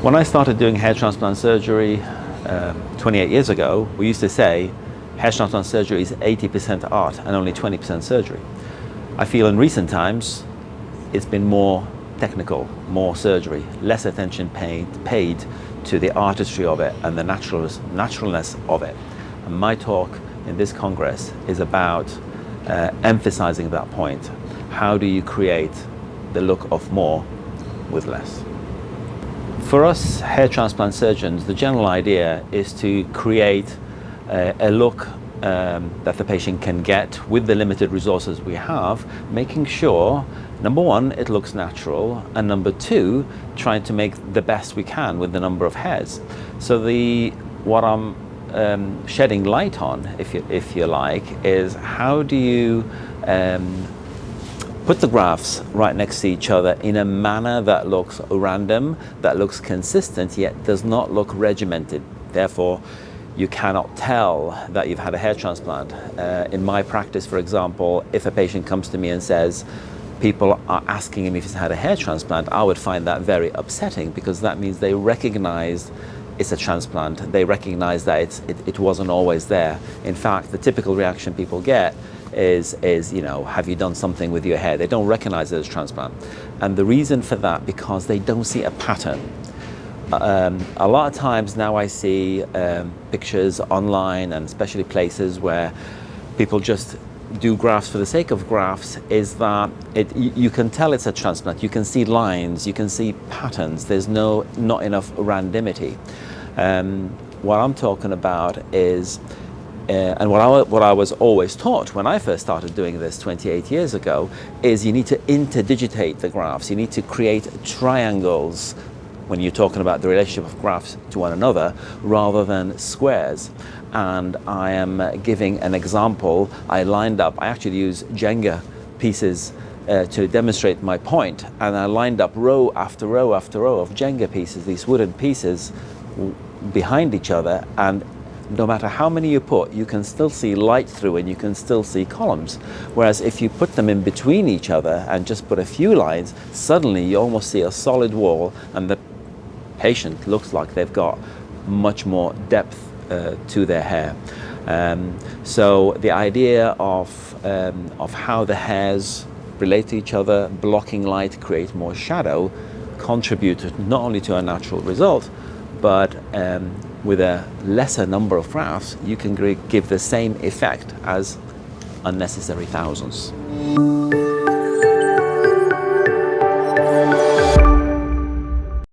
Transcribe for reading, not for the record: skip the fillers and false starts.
When I started doing hair transplant surgery 28 years ago, we used to say hair transplant surgery is 80% art and only 20% surgery. I feel in recent times it's been more technical, more surgery, less attention paid to the artistry of it and the naturalness of it. And my talk in this Congress is about emphasizing that point. How do you create the look of more with less? For us hair transplant surgeons, the general idea is to create a look that the patient can get with the limited resources we have, making sure, number one, it looks natural, and number two, trying to make the best we can with the number of hairs. So what I'm shedding light on, if you like, is how do you put the grafts right next to each other in a manner that looks random, that looks consistent, yet does not look regimented. Therefore, you cannot tell that you've had a hair transplant. In my practice, for example, if a patient comes to me and says, people are asking him if he's had a hair transplant, I would find that very upsetting, because that means they recognize it's a transplant. They recognize that it wasn't always there. In fact, the typical reaction people get is, you know, have you done something with your hair? They don't recognize it as transplant. And the reason for that, because they don't see a pattern. A lot of times now I see pictures online, and especially places where people just do grafts for the sake of grafts, is that you can tell it's a transplant. You can see lines, you can see patterns. There's not enough randomity. What I'm talking about is, and what I was always taught when I first started doing this 28 years ago, is you need to interdigitate the grafts. You need to create triangles when you're talking about the relationship of grafts to one another, rather than squares. And I am giving an example. I actually use Jenga pieces to demonstrate my point, and I lined up row after row after row of Jenga pieces, these wooden pieces behind each other, and no matter how many you put, you can still see light through and you can still see columns. Whereas if you put them in between each other and just put a few lines, suddenly you almost see a solid wall, and the patient looks like they've got much more depth to their hair. So the idea of how the hairs relate to each other, blocking light, create more shadow, contributed not only to a natural result, but with a lesser number of grafts, you can give the same effect as unnecessary thousands.